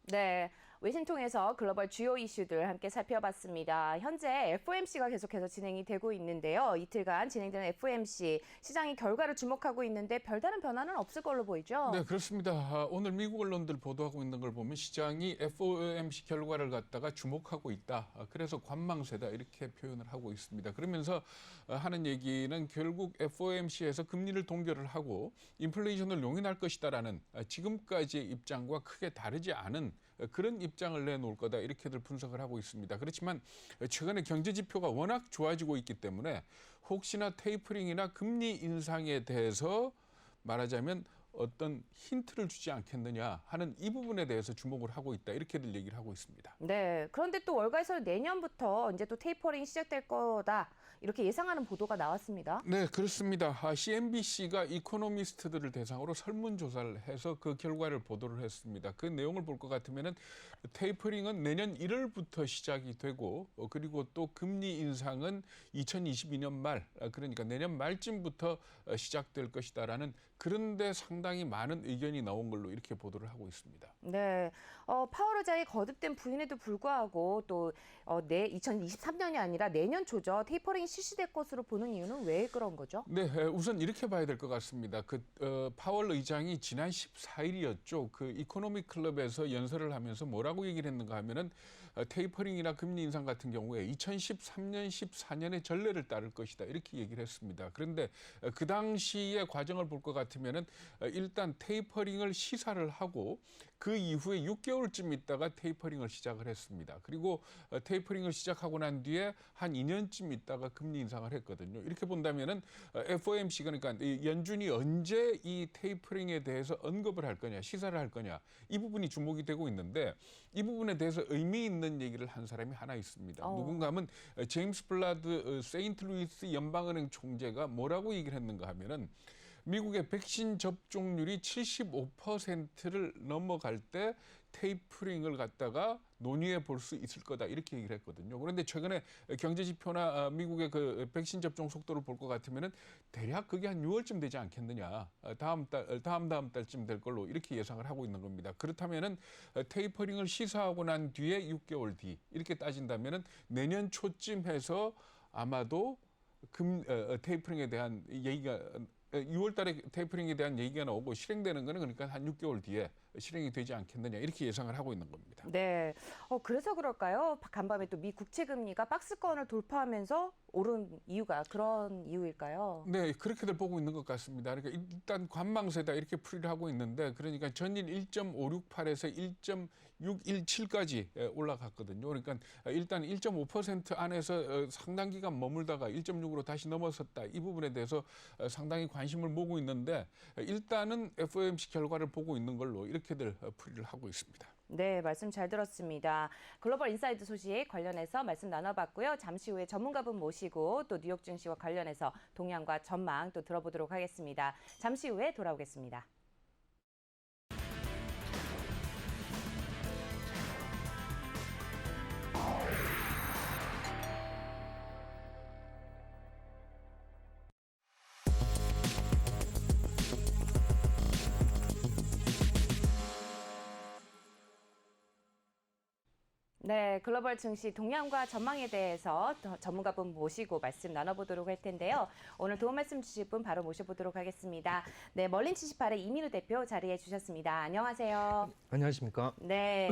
네, 외신 통해서 글로벌 주요 이슈들 함께 살펴봤습니다. 현재 FOMC가 계속해서 진행이 되고 있는데요. 이틀간 진행되는 FOMC 시장이 결과를 주목하고 있는데 별다른 변화는 없을 걸로 보이죠? 네, 그렇습니다. 오늘 미국 언론들 보도하고 있는 걸 보면 시장이 FOMC 결과를 갖다가 주목하고 있다. 그래서 관망세다 이렇게 표현을 하고 있습니다. 그러면서 하는 얘기는 결국 FOMC에서 금리를 동결을 하고 인플레이션을 용인할 것이다라는 지금까지의 입장과 크게 다르지 않은 그런 입장을 내놓을 거다 이렇게들 분석을 하고 있습니다. 그렇지만 최근에 경제 지표가 워낙 좋아지고 있기 때문에 혹시나 테이퍼링이나 금리 인상에 대해서 말하자면 어떤 힌트를 주지 않겠느냐 하는 이 부분에 대해서 주목을 하고 있다 이렇게들 얘기를 하고 있습니다. 네, 그런데 또 월가에서 내년부터 이제 또 테이퍼링이 시작될 거다 이렇게 예상하는 보도가 나왔습니다. 네, 그렇습니다. CNBC가 이코노미스트들을 대상으로 설문조사를 해서 그 결과를 보도를 했습니다. 그 내용을 볼 것 같으면은 테이퍼링은 내년 1월부터 시작이 되고 그리고 또 금리 인상은 2022년 말 그러니까 내년 말쯤부터 시작될 것이다라는 그런데 상당히 많은 의견이 나온 걸로 이렇게 보도를 하고 있습니다. 네, 파월 의장이 거듭된 부인에도 불구하고 또 2023년이 아니라 내년 초죠. 테이퍼링이 실시될 것으로 보는 이유는 왜 그런 거죠? 네, 우선 이렇게 봐야 될 것 같습니다. 파월 의장이 지난 14일이었죠. 그 이코노미 클럽에서 연설을 하면서 뭐라고 얘기를 했는가 하면은 테이퍼링이나 금리 인상 같은 경우에 2013년, 14년의 전례를 따를 것이다. 이렇게 얘기를 했습니다. 그런데 그 당시의 과정을 볼 것 같으면은 일단 테이퍼링을 시사를 하고 그 이후에 6개월쯤 있다가 테이퍼링을 시작을 했습니다. 그리고 테이퍼링을 시작하고 난 뒤에 한 2년쯤 있다가 금리 인상을 했거든요. 이렇게 본다면은 FOMC 그러니까 연준이 언제 이 테이퍼링에 대해서 언급을 할 거냐, 시사를 할 거냐 이 부분이 주목이 되고 있는데 이 부분에 대해서 의미 있는 얘기를 한 사람이 하나 있습니다. 누군가 하면 제임스 블라드 세인트루이스 연방은행 총재가 뭐라고 얘기를 했는가 하면은 미국의 백신 접종률이 75%를 넘어갈 때 테이퍼링을 갖다가 논의해 볼 수 있을 거다 이렇게 얘기를 했거든요. 그런데 최근에 경제 지표나 미국의 그 백신 접종 속도를 볼 것 같으면은 대략 그게 한 6월쯤 되지 않겠느냐. 다음 달쯤 될 걸로 이렇게 예상을 하고 있는 겁니다. 그렇다면은 테이퍼링을 시사하고 난 뒤에 6개월 뒤 이렇게 따진다면은 내년 초쯤 해서 아마도 테이퍼링에 대한 얘기가 6월 달에 테이퍼링에 대한 얘기가 나오고 실행되는 거는 그러니까 한 6개월 뒤에 실행이 되지 않겠느냐 이렇게 예상을 하고 있는 겁니다. 네, 그래서 그럴까요? 간밤에 또 미 국채 금리가 박스권을 돌파하면서 오른 이유가 그런 이유일까요? 네, 그렇게들 보고 있는 것 같습니다. 그러니까 일단 관망세다 이렇게 풀이를 하고 있는데 그러니까 전일 1.568에서 1.617까지 올라갔거든요. 그러니까 일단 1.5% 안에서 상당 기간 머물다가 1.6으로 다시 넘어섰다. 이 부분에 대해서 상당히 관심을 모으고 있는데 일단은 FOMC 결과를 보고 있는 걸로 이렇게들 풀이를 하고 있습니다. 네, 말씀 잘 들었습니다. 글로벌 인사이드 소식 관련해서 말씀 나눠봤고요. 잠시 후에 전문가분 모시고 또 뉴욕 증시와 관련해서 동향과 전망 또 들어보도록 하겠습니다. 잠시 후에 돌아오겠습니다. 네, 글로벌 증시 동향과 전망에 대해서 전문가분 모시고 말씀 나눠보도록 할 텐데요. 오늘 도움 말씀 주실 분 바로 모셔보도록 하겠습니다. 네, 멀린 78의 이민우 대표 자리해 주셨습니다. 안녕하세요. 안녕하십니까? 네,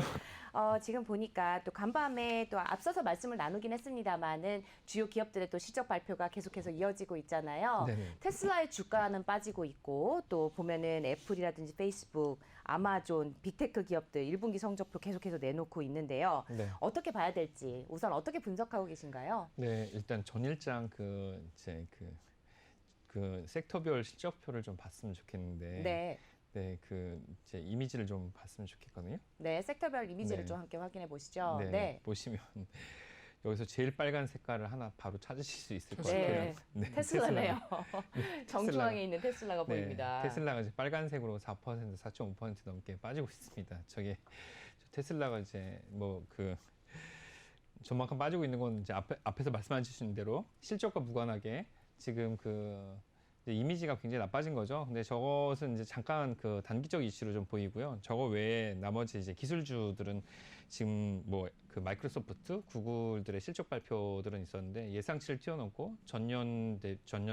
지금 보니까 또 간밤에 또 앞서서 말씀을 나누긴 했습니다만은 주요 기업들의 또 실적 발표가 계속해서 이어지고 있잖아요. 네네. 테슬라의 주가는 빠지고 있고 또 보면은 애플이라든지 페이스북, 아마존, 빅테크 기업들 1분기 성적표 계속해서 내놓고 있는데요. 네. 어떻게 봐야 될지 우선 어떻게 분석하고 계신가요? 네, 일단 전일장 그 섹터별 실적표를 좀 봤으면 좋겠는데, 네. 네, 이제 이미지를 좀 봤으면 좋겠거든요. 네, 섹터별 이미지를 네. 좀 함께 확인해 보시죠. 네, 네. 보시면 여기서 제일 빨간 색깔을 하나 바로 찾으실 수 있을 것 네, 같아요. 네, 테슬라네요. 정중앙에 테슬라가. 있는 테슬라가 네, 보입니다. 테슬라가 이제 빨간색으로 4%, 4.5% 넘게 빠지고 있습니다. 테슬라가 이제 저만큼 빠지고 있는 건 이제 앞에서 말씀해 주신 대로 실적과 무관하게 지금 이제 이미지가 굉장히 나빠진 거죠. 근데 저것은 이제 잠깐 그 단기적 이슈로 좀 보이고요. 저거 외에 나머지 이제 기술주들은 지금 뭐 그 마이크로소프트, 구글들의 실적 발표들은 있었는데 예상치를 뛰어넘고 전년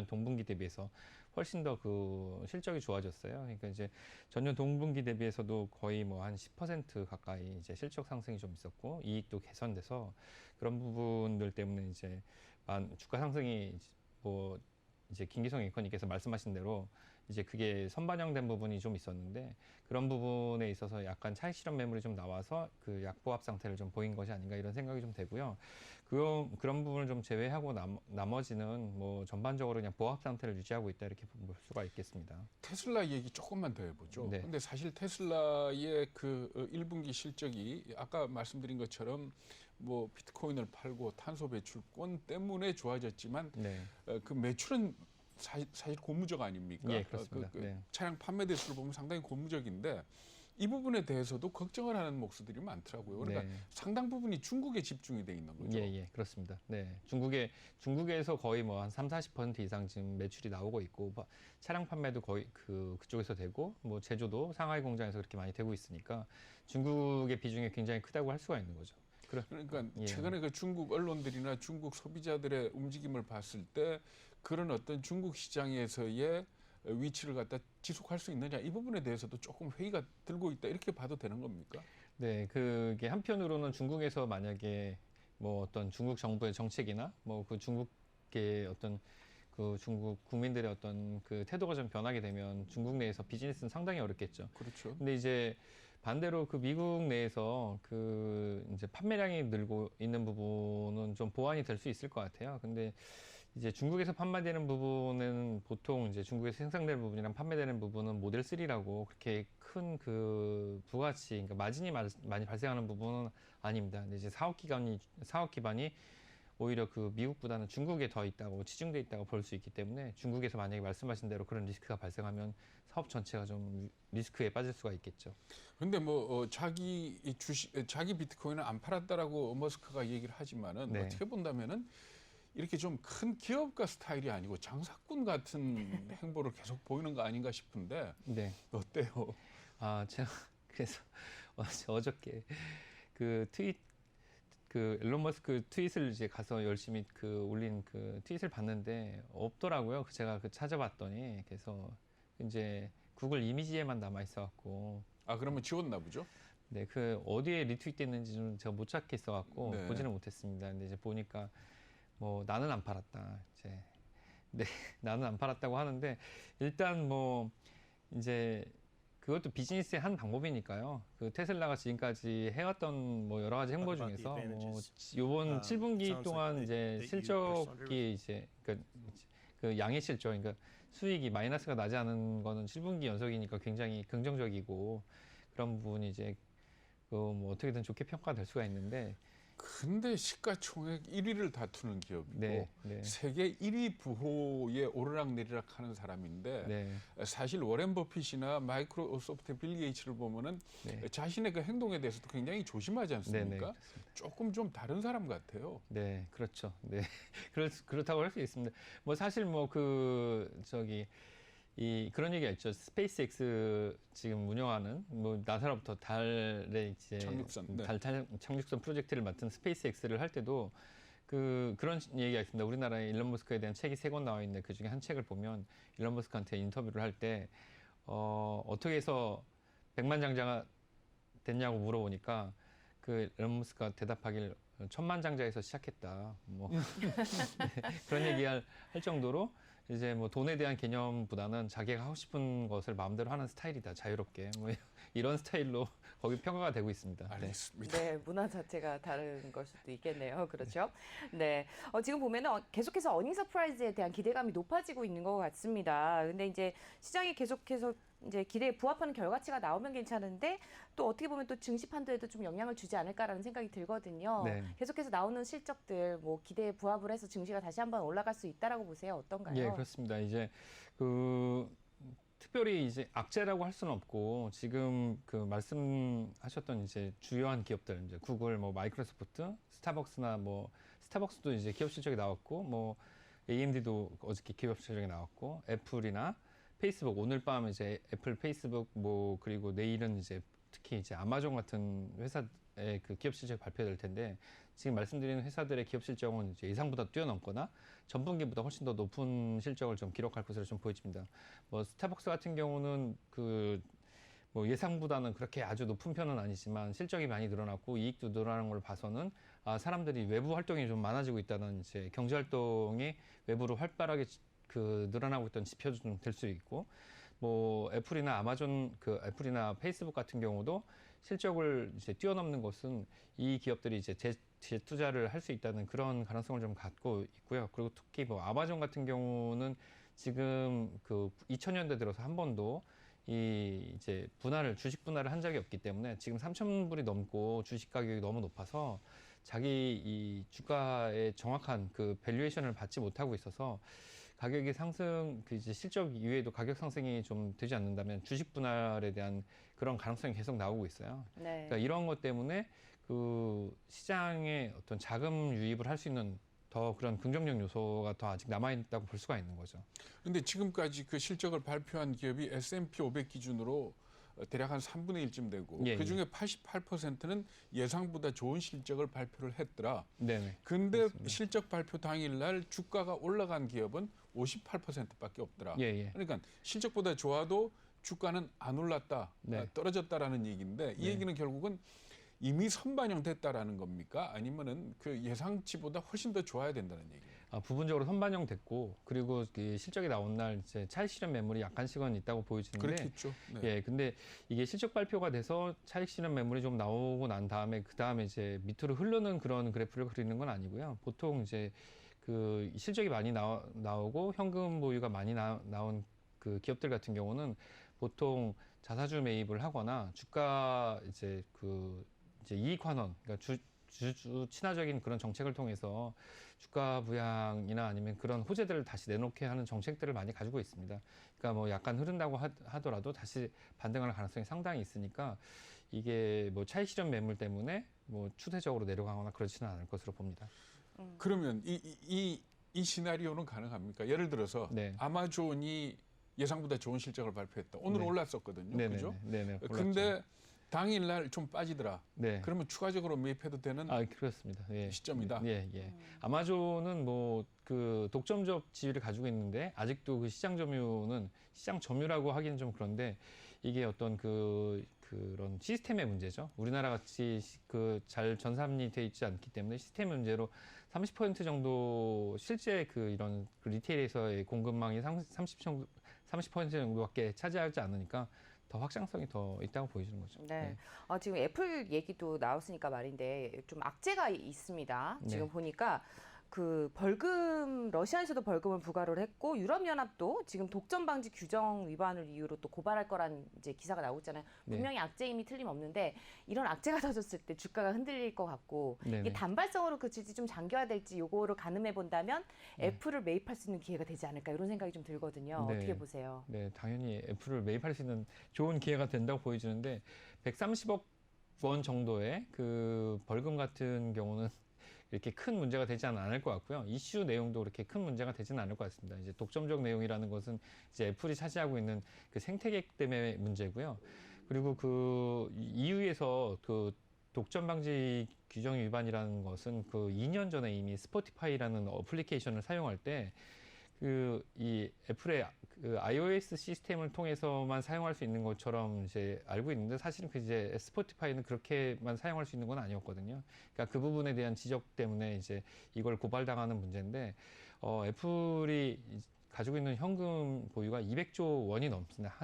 동분기 대비해서 훨씬 더 그 실적이 좋아졌어요. 그러니까 이제 전년 동분기 대비해서도 거의 뭐 한 10% 가까이 이제 실적 상승이 좀 있었고 이익도 개선돼서 그런 부분들 때문에 이제 주가 상승이 뭐 이제 김기성 앵커님께서 말씀하신 대로 이제 그게 선반영된 부분이 좀 있었는데 그런 부분에 있어서 약간 차익 실현 매물이 좀 나와서 그 약보합 상태를 좀 보인 것이 아닌가 이런 생각이 좀 되고요. 그런 부분을 좀 제외하고 나머지는 뭐 전반적으로 그냥 보합 상태를 유지하고 있다 이렇게 볼 수가 있겠습니다. 테슬라 얘기 조금만 더 해보죠. 네. 근데 사실 테슬라의 그 1분기 실적이 아까 말씀드린 것처럼 뭐 비트코인을 팔고 탄소 배출권 때문에 좋아졌지만 네. 그 매출은 사실 고무적 아닙니까? 예, 그렇습니다. 네. 차량 판매 대수를 보면 상당히 고무적인데 이 부분에 대해서도 걱정을 하는 목소들이 많더라고요. 그러니까 네. 상당 부분이 중국에 집중이 돼 있는 거죠. 예, 그렇습니다. 네. 중국에서 거의 뭐 한 30-40% 이상 지금 매출이 나오고 있고 차량 판매도 거의 그쪽에서 되고 뭐 제조도 상하이 공장에서 그렇게 많이 되고 있으니까 중국의 비중이 굉장히 크다고 할 수가 있는 거죠. 그러니까 예. 최근에 그 중국 언론들이나 중국 소비자들의 움직임을 봤을 때 그런 어떤 중국 시장에서의 위치를 갖다 지속할 수 있느냐 이 부분에 대해서도 조금 회의가 들고 있다 이렇게 봐도 되는 겁니까? 네, 그게 한편으로는 중국에서 만약에 뭐 어떤 중국 정부의 정책이나 뭐 그 중국의 어떤 그 중국 국민들의 어떤 그 태도가 좀 변하게 되면 중국 내에서 비즈니스는 상당히 어렵겠죠. 그렇죠. 근데 이제 반대로 그 미국 내에서 그 이제 판매량이 늘고 있는 부분은 좀 보완이 될 수 있을 것 같아요. 근데 이제 중국에서 판매되는 부분은 보통 이제 중국에서 생산되는 부분이랑 판매되는 부분은 모델 3라고 그렇게 큰 그 부가치, 그러니까 마진이 많이 발생하는 부분은 아닙니다. 근데 이제 사업 기반이 오히려 그 미국보다는 중국에 더 있다고 치중돼 있다고 볼 수 있기 때문에 중국에서 만약에 말씀하신 대로 그런 리스크가 발생하면 사업 전체가 좀 리스크에 빠질 수가 있겠죠. 근데 뭐 자기 비트코인을 안 팔았다라고 머스크가 얘기를 하지만은 네. 어떻게 본다면은 이렇게 좀 큰 기업가 스타일이 아니고 장사꾼 같은 행보를 계속 보이는 거 아닌가 싶은데 네. 어때요? 제가 그래서 어저께 그 일론 머스크 트윗을 이제 가서 열심히 올린 그 트윗을 봤는데 없더라고요. 제가 찾아봤더니 그래서 이제 구글 이미지에만 남아 있어갖고 그러면 지웠나 보죠? 네, 어디에 리트윗됐는지 좀 제가 못 찾겠어갖고 네. 보지는 못했습니다. 근데 이제 보니까 뭐 나는 안 팔았다. 이제 네, 나는 안 팔았다고 하는데 일단 뭐 이제 그것도 비즈니스의 한 방법이니까요. 그 테슬라가 지금까지 해왔던 뭐 여러 가지 행보 중에서 뭐 이번 7분기 동안 이제 실적이 이제 그 양의 실적, 그러니까 수익이 마이너스가 나지 않은 거는 7분기 연속이니까 굉장히 긍정적이고 그런 부분이 이제 뭐 어떻게든 좋게 평가될 수가 있는데. 근데 시가총액 1위를 다투는 기업이고 네. 세계 1위 부호에 오르락내리락 하는 사람인데 네. 사실 워렌 버핏이나 마이크로소프트 빌 게이츠를 보면은 네. 자신의 그 행동에 대해서도 굉장히 조심하지 않습니까? 네. 조금 좀 다른 사람 같아요. 네, 그렇죠. 네. 그렇다고 할 수 있습니다. 뭐 사실 뭐 그런 얘기가 있죠. 스페이스X 지금 운영하는 뭐 나사로부터 달에 이제 착륙선, 네. 달 착륙선 프로젝트를 맡은 스페이스X를 할 때도 그런 얘기가 있습니다. 우리나라에 일론 머스크에 대한 책이 3권 나와 있는데 그 중에 한 책을 보면 일론 머스크한테 인터뷰를 할 때 어떻게 해서 백만장자가 됐냐고 물어보니까 일론 머스크가 대답하길 천만장자에서 시작했다. 뭐 그런 얘기할 정도로 이제 뭐 돈에 대한 개념보다는 자기가 하고 싶은 것을 마음대로 하는 스타일이다. 자유롭게. 뭐 이런 스타일로 거기 평가가 되고 있습니다. 알겠습니다. 네, 문화 자체가 다른 걸 수도 있겠네요. 그렇죠? 네. 지금 보면은 계속해서 어닝 서프라이즈에 대한 기대감이 높아지고 있는 것 같습니다. 근데 이제 시장이 계속해서 이제 기대에 부합하는 결과치가 나오면 괜찮은데 또 어떻게 보면 또 증시 판도에도 좀 영향을 주지 않을까라는 생각이 들거든요. 네. 계속해서 나오는 실적들 뭐 기대에 부합을 해서 증시가 다시 한번 올라갈 수 있다라고 보세요. 어떤가요? 예, 그렇습니다. 이제 특별히 이제 악재라고 할 수는 없고 지금 말씀하셨던 이제 주요한 기업들 이제 구글, 뭐 마이크로소프트, 스타벅스나 뭐 스타벅스도 이제 기업 실적이 나왔고 뭐 AMD도 어저께 기업 실적이 나왔고 애플이나 페이스북 오늘 밤 이제 애플, 페이스북 뭐 그리고 내일은 이제 특히 이제 아마존 같은 회사의 그 기업 실적 발표될 텐데 지금 말씀드리는 회사들의 기업 실적은 이제 예상보다 뛰어넘거나 전분기보다 훨씬 더 높은 실적을 좀 기록할 것으로 좀 보여집니다. 뭐 스타벅스 같은 경우는 그 뭐 예상보다는 그렇게 아주 높은 편은 아니지만 실적이 많이 늘어났고 이익도 늘어나는 걸 봐서는 사람들이 외부 활동이 좀 많아지고 있다는 이제 경제 활동이 외부로 활발하게 그 늘어나고 있던 지표도 좀 될 수 있고 뭐 애플이나 아마존 그 애플이나 페이스북 같은 경우도 실적을 이제 뛰어넘는 것은 이 기업들이 이제 재투자를 할 수 있다는 그런 가능성을 좀 갖고 있고요. 그리고 특히 뭐 아마존 같은 경우는 지금 그 2000년대 들어서 한 번도 이 이제 주식 분할을 한 적이 없기 때문에 지금 3,000불이 넘고 주식 가격이 너무 높아서 자기 이 주가의 정확한 그 밸류에이션을 받지 못하고 있어서 가격이 상승 그 이제 실적 이외에도 가격 상승이 좀 되지 않는다면 주식 분할에 대한 그런 가능성이 계속 나오고 있어요. 네. 그러니까 이런 것 때문에 그 시장에 어떤 자금 유입을 할 수 있는 더 그런 긍정적 요소가 더 아직 남아있다고 볼 수가 있는 거죠. 근데 지금까지 그 실적을 발표한 기업이 S&P 500 기준으로 대략 한 3분의 1쯤 되고 예, 그중에 88%는 예상보다 좋은 실적을 발표를 했더라. 네네. 근데 그렇습니다. 실적 발표 당일날 주가가 올라간 기업은 58%밖에 없더라. 예, 예. 그러니까 실적보다 좋아도 주가는 안 올랐다, 네. 떨어졌다라는 얘기인데 이 네. 얘기는 결국은 이미 선반영됐다라는 겁니까? 아니면은 그 예상치보다 훨씬 더 좋아야 된다는 얘기예요? 부분적으로 선반영됐고 그리고 그 실적이 나온 날 이제 차익 실현 매물이 약간씩은 있다고 보여지는데 그렇겠죠. 네. 예, 근데 이게 실적 발표가 돼서 차익 실현 매물이 좀 나오고 난 다음에 그 다음에 이제 밑으로 흐르는 그런 그래프를 그리는 건 아니고요. 보통 이제 그 실적이 많이 나오고 현금 보유가 많이 나온 그 기업들 같은 경우는 보통 자사주 매입을 하거나 주가 이제 이제 이익 환원, 그러니까 주주 친화적인 그런 정책을 통해서 주가 부양이나 아니면 그런 호재들을 다시 내놓게 하는 정책들을 많이 가지고 있습니다. 그러니까 뭐 약간 흐른다고 하더라도 다시 반등할 가능성이 상당히 있으니까 이게 뭐 차익 실현 매물 때문에 뭐 추세적으로 내려가거나 그렇지는 않을 것으로 봅니다. 그러면 이 시나리오는 가능합니까? 예를 들어서 네. 아마존이 예상보다 좋은 실적을 발표했다. 오늘 네. 올랐었거든요. 네네. 그죠? 네네. 근데 당일날 좀 빠지더라. 네. 그러면 추가적으로 매입해도 되는 그렇습니다. 예. 시점이다. 예, 예. 아마존은 뭐 그 독점적 지위를 가지고 있는데 아직도 그 시장 점유는 시장 점유라고 하기는 좀 그런데 이게 어떤 그런 시스템의 문제죠. 우리나라 같이 그 잘 전산이 돼 있지 않기 때문에 시스템 문제로 30% 정도 실제 이런 리테일에서의 공급망이 30% 정도밖에 차지하지 않으니까 더 확장성이 더 있다고 보여지는 거죠. 네. 지금 애플 얘기도 나왔으니까 말인데 좀 악재가 있습니다. 지금 네. 보니까 그 벌금 러시아에서도 벌금을 부과를 했고 유럽연합도 지금 독점 방지 규정 위반을 이유로 또 고발할 거란 이제 기사가 나오고 있잖아요. 네. 분명히 악재임이 틀림없는데 이런 악재가 터졌을 때 주가가 흔들릴 것 같고 네네. 이게 단발성으로 그칠지 좀 잠겨야 될지 요거를 가늠해 본다면 네. 애플을 매입할 수 있는 기회가 되지 않을까 이런 생각이 좀 들거든요. 네. 어떻게 보세요? 네, 당연히 애플을 매입할 수 있는 좋은 기회가 된다고 보여지는데 130억 원 정도의 그 벌금 같은 경우는 이렇게 큰 문제가 되지는 않을 것 같고요. 이슈 내용도 그렇게 큰 문제가 되지는 않을 것 같습니다. 이제 독점적 내용이라는 것은 이제 애플이 차지하고 있는 그 생태계 때문에 문제고요. 그리고 그 EU에서 그 독점 방지 규정 위반이라는 것은 그 2년 전에 이미 스포티파이라는 어플리케이션을 사용할 때 이 애플의 그 iOS 시스템을 통해서만 사용할 수 있는 것처럼 이제 알고 있는데 사실은 이제 스포티파이는 그렇게만 사용할 수 있는 건 아니었거든요. 그러니까 그 부분에 대한 지적 때문에 이제 이걸 고발당하는 문제인데 애플이 가지고 있는 현금 보유가 200조 원이 넘습니다.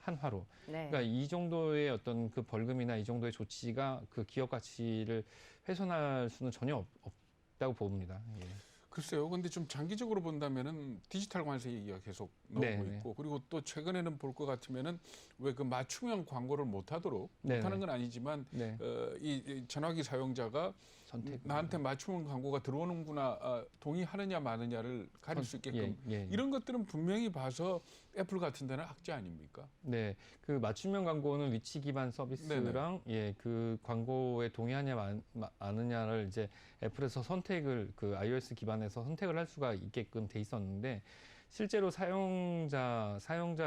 한화로. 네. 그러니까 이 정도의 어떤 그 벌금이나 이 정도의 조치가 그 기업 가치를 훼손할 수는 전혀 없다고 봅니다. 예. 글쎄요. 근데 좀 장기적으로 본다면은 디지털 관세 얘기가 계속 나오고 네, 있고 그리고 또 최근에는 볼 것 같으면은 왜 그 맞춤형 광고를 못하도록 네, 못하는 네. 건 아니지만 네. 이 전화기 사용자가 선택. 나한테 맞춤형 광고가 들어오는구나, 동의하느냐 마느냐를 가릴 수 있게끔 이런 것들은 분명히 봐서 애플 같은 데는 악재 아닙니까? 네, 그 맞춤형 광고는 위치 기반 서비스랑 그 광고에 동의하냐 마느냐를 이제 애플에서 선택을 그 iOS 기반에서 선택을 할 수가 있게끔 돼 있었는데 실제로 사용자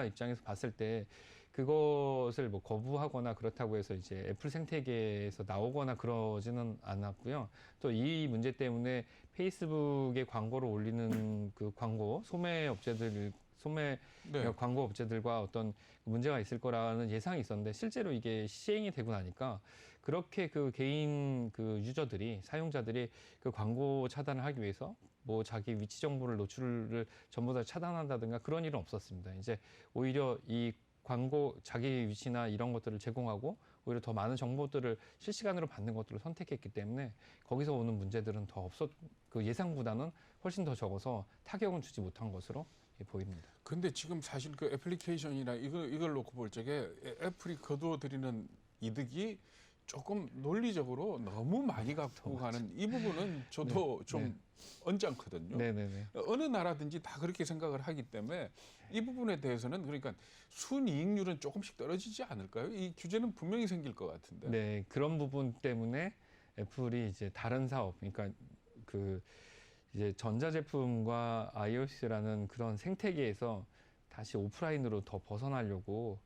입장에서 봤을 때 그것을 뭐 거부하거나 그렇다고 해서 이제 애플 생태계에서 나오거나 그러지는 않았고요. 또 이 문제 때문에 페이스북에 광고를 올리는 그 소매 광고 업체들과 어떤 문제가 있을 거라는 예상이 있었는데 실제로 이게 시행이 되고 나니까 그렇게 그 개인 그 사용자들이 그 광고 차단을 하기 위해서 뭐 자기 위치 정보를 노출을 전부 다 차단한다든가 그런 일은 없었습니다. 이제 오히려 이 광고 자기 위치나 이런 것들을 제공하고 오히려 더 많은 정보들을 실시간으로 받는 것들을 선택했기 때문에 거기서 오는 문제들은 그 예상보다는 훨씬 더 적어서 타격은 주지 못한 것으로 보입니다. 근데 지금 사실 그 애플리케이션이나 이걸 놓고 볼 적에 애플이 거두어들이는 이득이 조금 논리적으로 너무 많이 갖고 가는 이 부분은 저도 좀 언짢거든요. 네네네. 어느 나라든지 다 그렇게 생각을 하기 때문에 이 부분에 대해서는 그러니까 순이익률은 조금씩 떨어지지 않을까요? 이 규제는 분명히 생길 것 같은데. 네, 그런 부분 때문에 애플이 이제 다른 사업, 그러니까 그 이제 전자제품과 iOS라는 그런 생태계에서 다시 오프라인으로 더 벗어나려고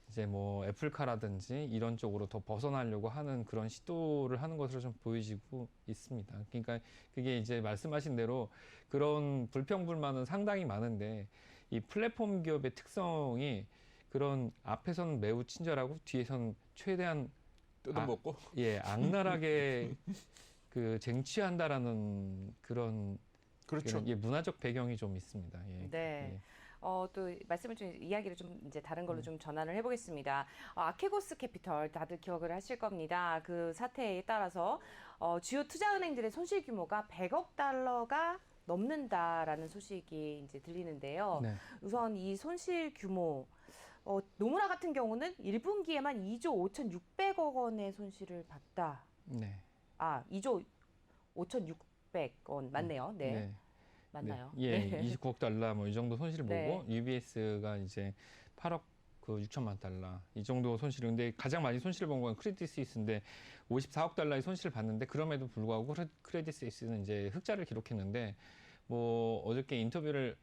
이제 뭐 애플카라든지 이런 쪽으로 더 벗어나려고 하는 그런 시도를 하는 것으로 좀 보여지고 있습니다. 그러니까 그게 이제 말씀하신 대로 그런 불평불만은 상당히 많은데 이 플랫폼 기업의 특성이 그런 앞에서는 매우 친절하고 뒤에서는 최대한 뜯어먹고. 악랄하게 그 쟁취한다라는 그런 그렇죠. 문화적 배경이 좀 있습니다. 네. 또 말씀을 좀 이야기를 좀 이제 다른 걸로 좀 전환을 해보겠습니다. 아케고스 캐피털 다들 기억을 하실 겁니다. 그 사태에 따라서 주요 투자은행들의 손실 규모가 100억 달러가 넘는다라는 소식이 이제 들리는데요. 네. 우선 이 손실 규모 노무라 같은 경우는 1분기에만 2조 5,600억 원의 손실을 봤다. 네. 2조 5,600원 맞네요. 네. 네. 맞나요? 네. 29억 달러 뭐 이 정도 손실을 네. 보고 UBS가 이제 8억 그 6천만 달러 이 정도 손실인데 가장 많이 손실을 본 건 크레딧 스위스인데 54억 달러의 손실을 봤는데 그럼에도 불구하고 크레딧 스위스는 이제 흑자를 기록했는데 뭐 그저께 인터뷰를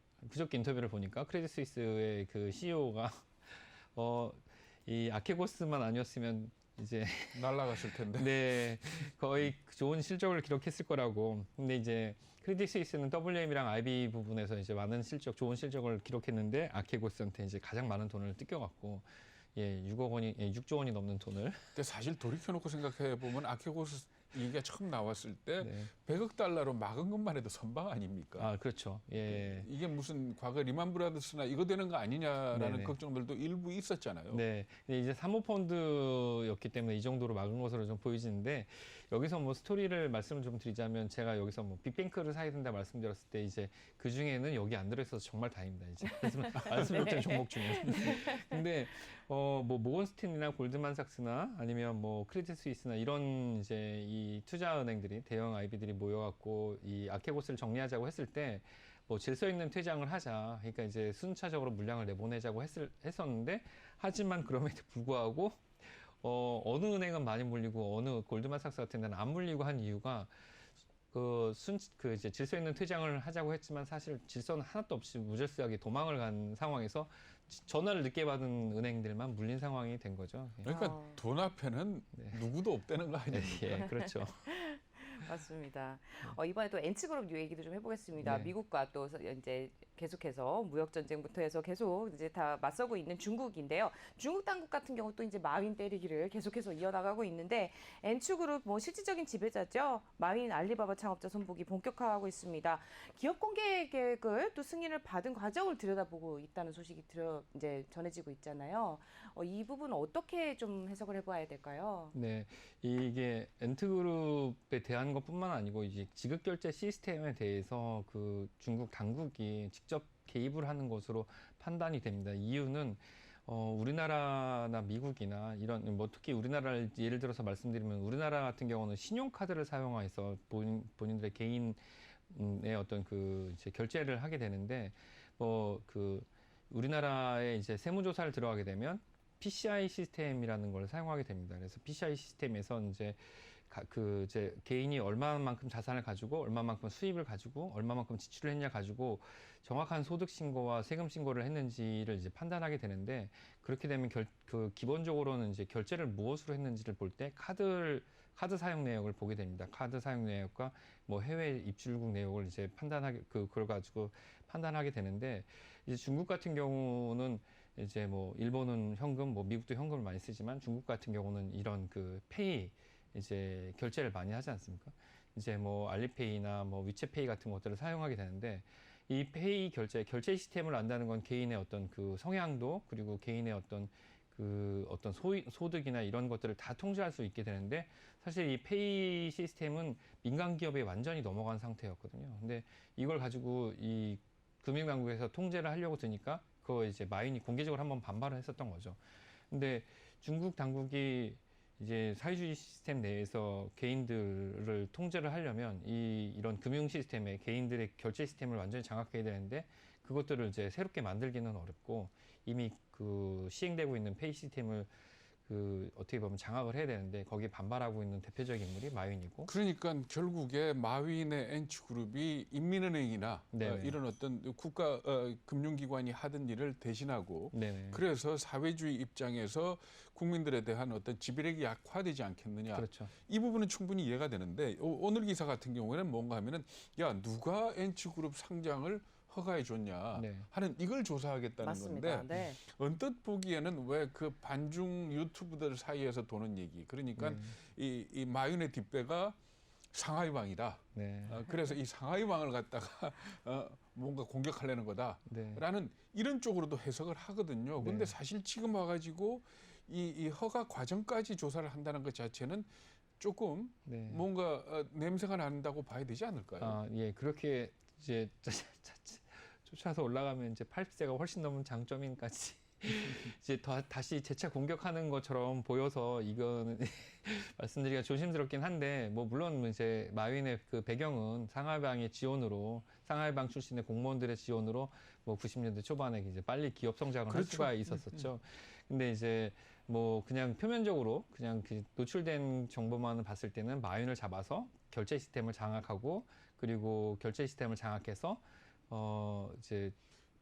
보니까 크레딧 스위스의 그 CEO가 이 아케고스만 아니었으면 이제 날아갔을 텐데. 네, 거의 좋은 실적을 기록했을 거라고. 근데 이제 크레딧 스위스는 WM이랑 IB 부분에서 이제 좋은 실적을 기록했는데 아케고스한테 이제 가장 많은 돈을 뜯겨갖고 6조 원이 넘는 돈을. 근데 사실 돌이켜놓고 생각해 보면 아케고스 얘기가 처음 나왔을 때 네. 100억 달러로 막은 것만 해도 선방 아닙니까? 그렇죠. 예. 이게 무슨 과거 리만 브라더스나 이거 되는 거 아니냐라는 네네. 걱정들도 일부 있었잖아요. 네. 근데 이제 사모펀드였기 때문에 이 정도로 막은 것으로 좀 보이지는데 여기서 뭐 스토리를 말씀을 좀 드리자면 제가 여기서 뭐 빅뱅크를 사야 된다 말씀드렸을 때 이제 그 중에는 여기 안 들어있어서 정말 다행입니다. 이제 말씀드렸던 종목 중에. 근데 뭐 모건스탠이나 골드만삭스나 아니면 뭐 크레딧 스위스나 이런 이제 이 투자은행들이 대형 IB들이 모여갖고 이 아케고스를 정리하자고 했을 때 뭐 질서 있는 퇴장을 하자. 그러니까 이제 순차적으로 물량을 내보내자고 했었는데 하지만 그럼에도 불구하고 어느 은행은 많이 물리고 어느 골드만삭스 같은 데는 안 물리고 한 이유가 이제 질서 있는 퇴장을 하자고 했지만 사실 질서는 하나도 없이 무질서하게 도망을 간 상황에서 전화를 늦게 받은 은행들만 물린 상황이 된 거죠. 그러니까 돈 앞에는 누구도 없다는 거 아닙니까? 예, 그렇죠. 맞습니다. 이번에 또 엔츠그룹 얘기도 좀 해보겠습니다. 네. 미국과 또 이제 계속해서 무역 전쟁부터 해서 계속 이제 다 맞서고 있는 중국인데요. 중국 당국 같은 경우 또 이제 마윈 때리기를 계속해서 이어나가고 있는데 엔츠그룹 뭐 실질적인 지배자죠. 마윈 알리바바 창업자 손보기 본격화하고 있습니다. 기업 공개 계획을 또 승인을 받은 과정을 들여다보고 있다는 소식이 이제 전해지고 있잖아요. 이 부분 어떻게 좀 해석을 해봐야 될까요? 네, 이게 엔트그룹에 대한 것뿐만 아니고 이제 지급 결제 시스템에 대해서 그 중국 당국이 직접 개입을 하는 것으로 판단이 됩니다. 이유는 우리나라나 미국이나 이런 뭐 특히 우리나라를 예를 들어서 말씀드리면 우리나라 같은 경우는 신용카드를 사용해서 본인들의 개인의 어떤 그 이제 결제를 하게 되는데 뭐 그 우리나라에 이제 세무조사를 들어가게 되면 PCI 시스템이라는 걸 사용하게 됩니다. 그래서 PCI 시스템에서 이제 그 이제 개인이 얼마만큼 자산을 가지고 얼마만큼 수입을 가지고 얼마만큼 지출을 했냐 가지고 정확한 소득 신고와 세금 신고를 했는지를 이제 판단하게 되는데 그렇게 되면 그 기본적으로는 이제 결제를 무엇으로 했는지를 볼 때 카드 사용 내역을 보게 됩니다. 카드 사용 내역과 뭐 해외 입출국 내역을 이제 그걸 가지고 판단하게 되는데 이제 중국 같은 경우는 이제 뭐 일본은 현금, 뭐 미국도 현금을 많이 쓰지만 중국 같은 경우는 이런 그 페이 이제 결제를 많이 하지 않습니까? 이제 뭐 알리페이나 뭐 위챗페이 같은 것들을 사용하게 되는데 이 페이 결제 시스템을 안다는 건 개인의 어떤 그 성향도 그리고 개인의 어떤 그 어떤 소득이나 이런 것들을 다 통제할 수 있게 되는데 사실 이 페이 시스템은 민간 기업에 완전히 넘어간 상태였거든요. 근데 이걸 가지고 이 금융당국에서 통제를 하려고 드니까 그거 이제 마윈이 공개적으로 한번 반발을 했었던 거죠. 근데 중국 당국이 이제 사회주의 시스템 내에서 개인들을 통제를 하려면 이런 금융 시스템에 개인들의 결제 시스템을 완전히 장악해야 되는데 그것들을 이제 새롭게 만들기는 어렵고 이미 그 시행되고 있는 페이 시스템을 그 어떻게 보면 장악을 해야 되는데 거기에 반발하고 있는 대표적인 인물이 마윈이고. 그러니까 결국에 마윈의 엔치그룹이 인민은행이나 네네. 이런 어떤 국가 금융기관이 하던 일을 대신하고 네네. 그래서 사회주의 입장에서 국민들에 대한 어떤 지배력이 약화되지 않겠느냐. 그렇죠. 이 부분은 충분히 이해가 되는데 오늘 기사 같은 경우에는 뭔가 하면은 야 누가 엔치그룹 상장을 허가해 줬냐 네. 하는 이걸 조사하겠다는 맞습니다. 건데 네. 언뜻 보기에는 왜 그 반중 유튜브들 사이에서 도는 얘기 그러니까 이 마윈의 뒷배가 상하이방이다. 네. 그래서 이 상하이방을 갖다가 뭔가 공격하려는 네. 거다라는 이런 쪽으로도 해석을 하거든요. 근데 네. 사실 지금 와가지고 이 허가 과정까지 조사를 한다는 것 자체는 조금 네. 뭔가 냄새가 난다고 봐야 되지 않을까요? 아, 예. 그렇게 이제 쫓아서 올라가면 이제 80세가 훨씬 넘은 장점인까지 이제 다시 재차 공격하는 것처럼 보여서 이거는 말씀드리기가 조심스럽긴 한데 뭐 물론 이제 마윈의 그 배경은 상하이방의 지원으로 상하이방 출신의 공무원들의 지원으로 뭐 90년대 초반에 이제 빨리 기업 성장을 할 그렇죠. 수가 있었었죠. 근데 이제 뭐 그냥 표면적으로 그냥 그 노출된 정보만을 봤을 때는 마윈을 잡아서 결제 시스템을 장악하고 그리고 결제 시스템을 장악해서 이제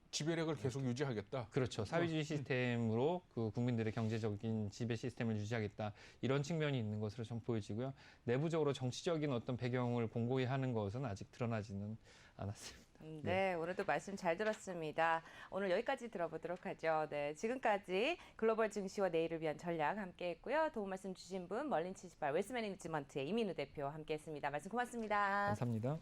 지배력을 계속 유지하겠다. 그렇죠. 사회주의 시스템으로 그 국민들의 경제적인 지배 시스템을 유지하겠다. 이런 측면이 있는 것으로 좀 보여지고요. 내부적으로 정치적인 어떤 배경을 공고히 하는 것은 아직 드러나지는 않았습니다. 네, 오늘도 말씀 잘 들었습니다. 오늘 여기까지 들어보도록 하죠. 네, 지금까지 글로벌 증시와 내일을 위한 전략 함께했고요. 도움 말씀 주신 분 멀린 78 웨스트 매니지먼트의 이민우 대표 함께했습니다. 말씀 고맙습니다. 감사합니다.